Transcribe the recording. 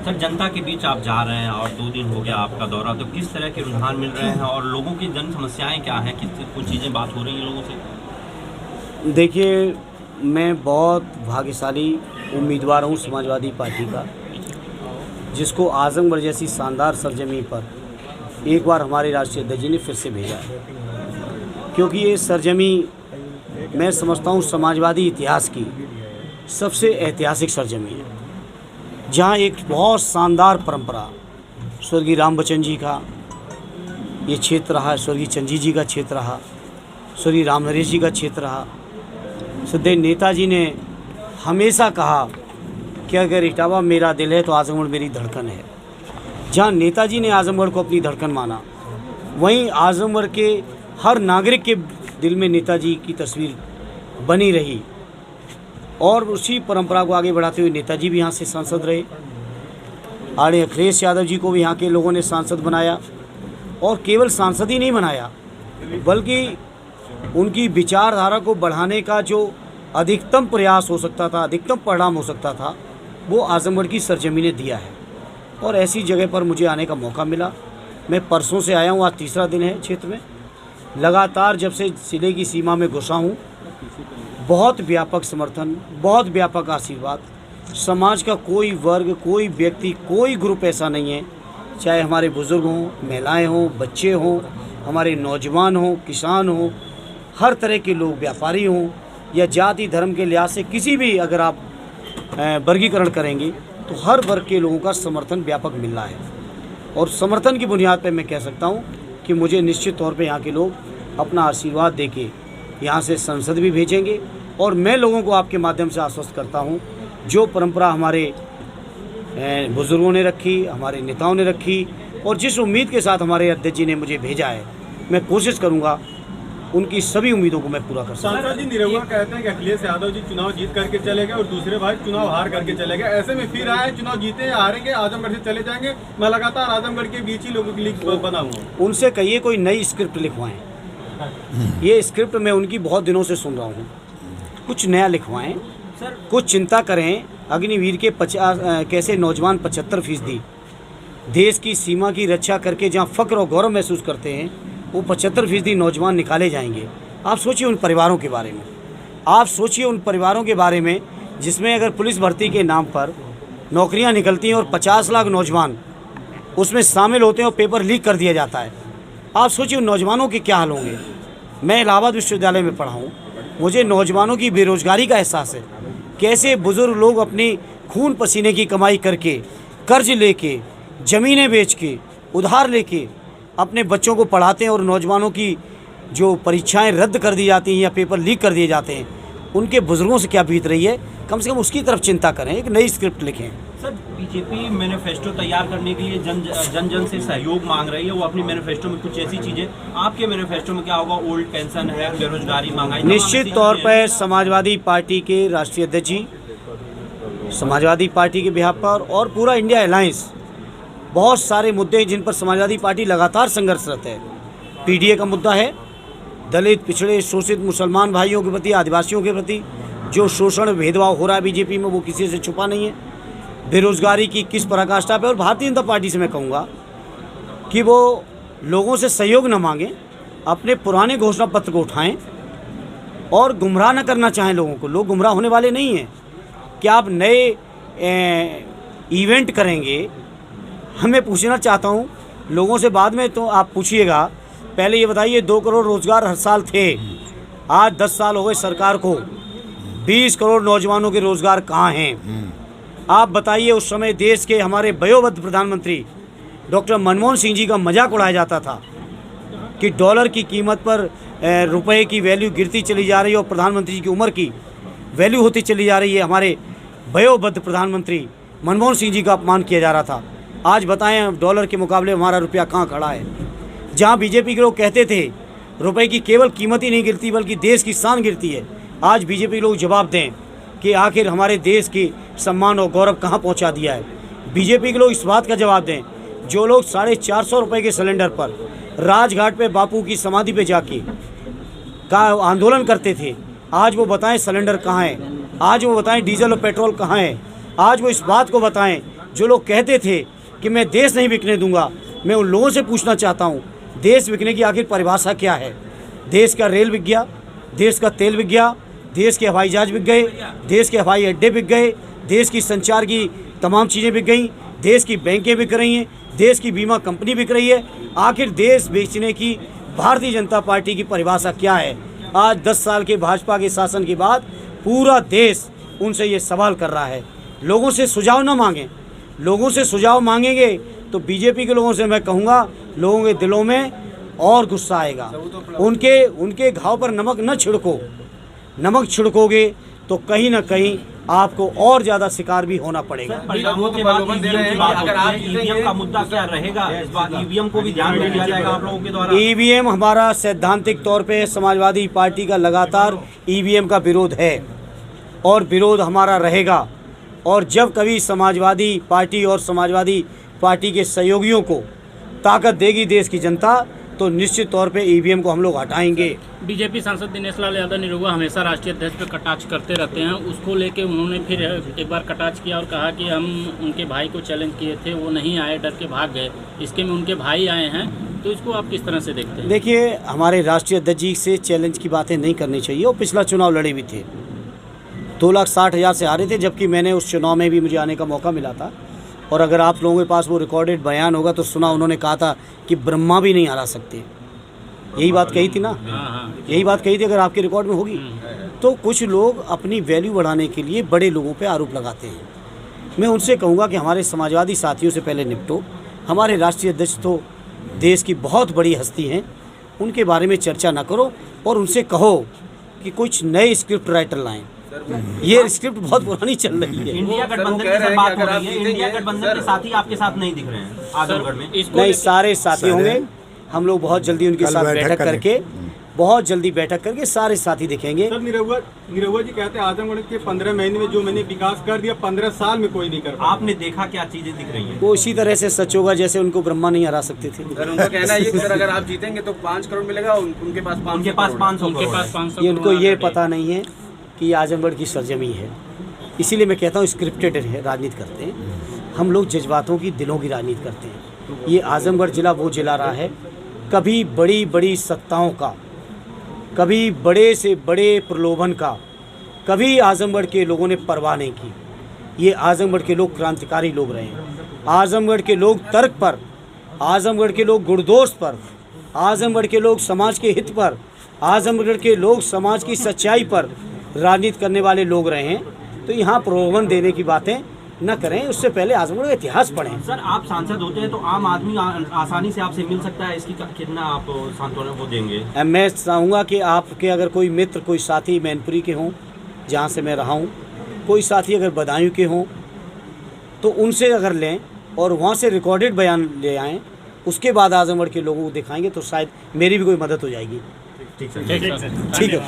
Sir, जनता के बीच आप जा रहे हैं और 2 दिन हो गया आपका दौरा, तो किस तरह के रुझान मिल रहे हैं और लोगों की जन समस्याएं क्या हैं, किस कुछ चीज़ें बात हो रही हैं लोगों से? देखिए, मैं बहुत भाग्यशाली उम्मीदवार हूँ समाजवादी पार्टी का, जिसको आजमगढ़ जैसी शानदार सरजमी पर एक बार हमारे राष्ट्रीय अध्यक्ष जी ने फिर से भेजा है। क्योंकि ये सरजमी मैं समझता हूँ समाजवादी इतिहास की सबसे ऐतिहासिक सरजमी है, जहाँ एक बहुत शानदार परंपरा स्वर्गीय राम बच्चन जी का ये क्षेत्र रहा, स्वर्गीय चंजी जी का क्षेत्र रहा, स्वर्गीय राम नरेश जी का क्षेत्र रहा। सदैव नेताजी ने हमेशा कहा कि अगर इटावा मेरा दिल है तो आजमगढ़ मेरी धड़कन है। जहाँ नेताजी ने आजमगढ़ को अपनी धड़कन माना, वहीं आजमगढ़ के हर नागरिक के दिल में नेताजी की तस्वीर बनी रही और उसी परंपरा को आगे बढ़ाते हुए नेताजी भी यहाँ से सांसद रहे। आड़े अखिलेश यादव जी को भी यहाँ के लोगों ने सांसद बनाया, और केवल सांसद ही नहीं बनाया बल्कि उनकी विचारधारा को बढ़ाने का जो अधिकतम प्रयास हो सकता था, अधिकतम परिणाम हो सकता था, वो आजमगढ़ की सरजमी ने दिया है। और ऐसी जगह पर मुझे आने का मौका मिला। मैं परसों से आया हूँ, आज तीसरा दिन है क्षेत्र में। लगातार जब से जिले की सीमा में घुसा हूँ, बहुत व्यापक समर्थन, बहुत व्यापक आशीर्वाद। समाज का कोई वर्ग, कोई व्यक्ति, कोई ग्रुप ऐसा नहीं है, चाहे हमारे बुज़ुर्ग हों, महिलाएं हों, बच्चे हों, हमारे नौजवान हों, किसान हों, हर तरह के लोग, व्यापारी हों, या जाति धर्म के लिहाज से किसी भी अगर आप वर्गीकरण करेंगे तो हर वर्ग के लोगों का समर्थन व्यापक मिल रहा है। और समर्थन की बुनियाद पर मैं कह सकता हूँ कि मुझे निश्चित तौर पे यहाँ के लोग अपना आशीर्वाद देके यहाँ से संसद भी भेजेंगे। और मैं लोगों को आपके माध्यम से आश्वस्त करता हूँ, जो परंपरा हमारे बुज़ुर्गों ने रखी, हमारे नेताओं ने रखी, और जिस उम्मीद के साथ हमारे अध्यक्ष जी ने मुझे भेजा है, मैं कोशिश करूँगा उनकी सभी उम्मीदों को मैं पूरा कर सकूँ। सांसद जी निरहुआ कहते हैं कि अखिलेश यादव जी चुनाव जीत करके चले गए और दूसरे भाई चुनाव हार करके चले गए। ऐसे में फिर आए, चुनाव जीते या हारेंगे, आजमगढ़ से चले जाएंगे। मैं लगातार आजमगढ़ के बीच ही लोगों के लिए बना हुआ। उनसे कहिए कोई नई स्क्रिप्ट लिखवाएं। ये स्क्रिप्ट मैं उनकी बहुत दिनों से सुन रहा हूँ। कुछ नया लिखवाएं, कुछ चिंता करें। अग्निवीर के कैसे नौजवान 75% देश की सीमा की रक्षा करके जहाँ फ़ख्र और गौरव महसूस करते हैं, वो 75% नौजवान निकाले जाएंगे। आप सोचिए उन परिवारों के बारे में, आप सोचिए उन परिवारों के बारे में जिसमें अगर पुलिस भर्ती के नाम पर नौकरियां निकलती हैं और 50 लाख नौजवान उसमें शामिल होते हैं और पेपर लीक कर दिया जाता है। आप सोचिए उन नौजवानों के क्या हाल होंगे। मैं इलाहाबाद विश्वविद्यालय में पढ़ा हूँ, मुझे नौजवानों की बेरोजगारी का एहसास है। कैसे बुज़ुर्ग लोग अपनी खून पसीने की कमाई करके, कर्ज लेके, ज़मीनें बेच के, उधार लेके अपने बच्चों को पढ़ाते हैं, और नौजवानों की जो परीक्षाएं रद्द कर दी जाती हैं या पेपर लीक कर दिए जाते हैं, उनके बुज़ुर्गों से क्या बीत रही है। कम से कम उसकी तरफ चिंता करें, एक नई स्क्रिप्ट लिखें। सर, बीजेपी मैनिफेस्टो तैयार करने के लिए जन से सहयोग मांग रही है। वो अपनी मैनिफेस्टो में कुछ ऐसी चीज़ें, आपके मैनिफेस्टो में क्या होगा? ओल्ड पेंशन है, बेरोजगारी, महंगाई। निश्चित तौर पर समाजवादी पार्टी के राष्ट्रीय अध्यक्ष जी, समाजवादी पार्टी के बिहाफ पर और पूरा इंडिया अलायंस, बहुत सारे मुद्दे जिन पर समाजवादी पार्टी लगातार संघर्षरत है। पीडीए का मुद्दा है, दलित, पिछड़े, शोषित मुसलमान भाइयों के प्रति, आदिवासियों के प्रति जो शोषण, भेदभाव हो रहा है बीजेपी में, वो किसी से छुपा नहीं है। बेरोजगारी की किस पराकाष्ठा पे। और भारतीय जनता पार्टी से मैं कहूँगा कि वो लोगों से सहयोग न मांगें, अपने पुराने घोषणा पत्र को उठाएं और गुमराह न करना चाहें लोगों को। लोग गुमराह होने वाले नहीं हैं। क्या आप नए इवेंट करेंगे? मैं पूछना चाहता हूँ लोगों से, बाद में तो आप पूछिएगा, पहले ये बताइए 2 करोड़ रोजगार हर साल थे, आज 10 साल हो गए सरकार को, 20 करोड़ नौजवानों के रोजगार कहाँ हैं? आप बताइए। उस समय देश के हमारे वयोवृद्ध प्रधानमंत्री डॉक्टर मनमोहन सिंह जी का मजाक उड़ाया जाता था कि डॉलर की कीमत पर रुपए की वैल्यू गिरती चली जा रही है और प्रधानमंत्री जी की उम्र की वैल्यू होती चली जा रही है। हमारे वयोवृद्ध प्रधानमंत्री मनमोहन सिंह जी का अपमान किया जा रहा था। आज बताएं डॉलर के मुकाबले हमारा रुपया कहाँ खड़ा है। जहाँ बीजेपी के लोग कहते थे रुपए की केवल कीमत ही नहीं गिरती बल्कि देश की शान गिरती है, आज बीजेपी के लोग जवाब दें कि आखिर हमारे देश की सम्मान और गौरव कहाँ पहुँचा दिया है। बीजेपी के लोग इस बात का जवाब दें, जो लोग 450 रुपये के सिलेंडर पर राजघाट पे बापू की समाधि पे जाके का आंदोलन करते थे, आज वो बताएं सिलेंडर कहाँ है, आज वो बताएं डीजल और पेट्रोल कहाँ है, आज वो इस बात को बताएं जो लोग कहते थे कि मैं देश नहीं बिकने दूंगा, मैं उन लोगों से पूछना चाहता हूँ, देश बिकने की आखिर परिभाषा क्या है? देश का रेल बिक गया, देश का तेल बिक गया, देश के हवाई जहाज बिक गए, देश के हवाई अड्डे बिक गए, देश की संचार की तमाम चीज़ें बिक गई, देश की बैंकें बिक रही हैं, देश की बीमा कंपनी बिक रही है। आखिर देश बेचने की भारतीय जनता पार्टी की परिभाषा क्या है? आज 10 साल के भाजपा के शासन के बाद पूरा देश उनसे ये सवाल कर रहा है। लोगों से सुझाव न मांगें, लोगों से सुझाव मांगेंगे तो बीजेपी के लोगों से मैं कहूँगा, लोगों के दिलों में और गुस्सा आएगा। उनके घाव पर नमक न छिड़को, नमक छिड़कोगे तो कहीं ना कहीं आपको और ज़्यादा शिकार भी होना पड़ेगा। परिणामों के बाद ईवीएम का मुद्दा क्या रहेगा? इस बार ईवीएम को भी ध्यान में लिया जाएगा आप लोगों के द्वारा? ईवीएम हमारा सैद्धांतिक तौर पे समाजवादी पार्टी का लगातार ईवीएम का विरोध है और विरोध हमारा रहेगा। और जब कभी समाजवादी पार्टी और समाजवादी पार्टी के सहयोगियों को ताकत देगी देश की जनता, तो निश्चित तौर पे ईवीएम को हम लोग हटाएंगे। बीजेपी सांसद दिनेश लाल यादव निरहुआ हमेशा राष्ट्रीय अध्यक्ष पे कटाक्ष करते रहते हैं, उसको लेके उन्होंने फिर एक बार कटाक्ष किया और कहा कि हम उनके भाई को चैलेंज किए थे, वो नहीं आए, डर के भाग गए। इसके में उनके भाई आए हैं, तो इसको आप किस तरह से देखते हैं? देखिए, हमारे राष्ट्रीय अध्यक्ष जी से चैलेंज की बातें नहीं करनी चाहिए। वो पिछला चुनाव लड़े भी थे, 2,60,000 से हारे थे, जबकि मैंने उस चुनाव में भी मुझे आने का मौका मिला था। और अगर आप लोगों के पास वो रिकॉर्डेड बयान होगा तो सुना, उन्होंने कहा था कि ब्रह्मा भी नहीं हरा सकते। यही बात कही थी ना, यही बात कही थी, अगर आपके रिकॉर्ड में होगी। तो कुछ लोग अपनी वैल्यू बढ़ाने के लिए बड़े लोगों पे आरोप लगाते हैं। मैं उनसे कहूँगा कि हमारे समाजवादी साथियों से पहले निपटो। हमारे राष्ट्रीय अध्यक्ष तो देश की बहुत बड़ी हस्ती हैं, उनके बारे में चर्चा ना करो और उनसे कहो कि कुछ नए स्क्रिप्ट राइटर लाएं। ये स्क्रिप्ट बहुत पुरानी चल रही है। इंडिया गठबंधन की सर बात हो रही है, इंडिया गठबंधन के साथी आपके साथ नहीं दिख रहे हैं आजमगढ़ में? नहीं, सारे साथी होंगे। हम लोग बहुत जल्दी उनके साथ बैठक करके, बहुत जल्दी बैठक करके सारे साथी दिखेंगे। सर, निरहुआ जी कहते हैं आजमगढ़ के 15 महीने में जो मैंने विकास कर दिया 15 साल में कोई नहीं कर पाया। आपने देखा क्या चीजें दिख रही हैं? वो इसी तरह से सच होगा जैसे उनको ब्रह्मा नहीं हरा सकते थे। सर, उनका कहना है कि सर अगर आप जीतेंगे तो 5 करोड़ मिलेगा, उनके पास 500 500 उनको ये पता नहीं है कि आजमगढ़ की सरजमी है। इसीलिए मैं कहता हूँ स्क्रिप्टेड है, राजनीति करते हैं हम लोग, जज्बातों की, दिलों की राजनीति करते हैं। ये आजमगढ़ जिला वो जिला रहा है, कभी बड़ी बड़ी सत्ताओं का, कभी बड़े से बड़े प्रलोभन का, कभी आजमगढ़ के लोगों ने परवाह नहीं की। ये आजमगढ़ के लोग क्रांतिकारी लोग रहे हैं। आजमगढ़ के लोग तर्क पर, आजमगढ़ के लोग गुणदोष पर, आजमगढ़ के लोग समाज के हित पर, आजमगढ़ के लोग समाज की सच्चाई पर राजनीति करने वाले लोग रहे हैं। तो यहाँ प्रलोभन देने की बातें न करें, उससे पहले आजमगढ़ का इतिहास पढ़ें। सर, आप सांसद होते हैं तो आम आदमी आसानी से आपसे मिल सकता है, इसकी कितना आप सांत्वना वो देंगे? मैं चाहूँगा कि आपके अगर कोई मित्र, कोई साथी मैनपुरी के हों, जहाँ से मैं रहा हूँ, कोई साथी अगर बदायूं के हों, तो उनसे अगर लें और वहाँ से रिकॉर्डेड बयान ले आएँ, उसके बाद आजमगढ़ के लोगों को दिखाएंगे तो शायद मेरी भी कोई मदद हो जाएगी। ठीक है। ठीक है।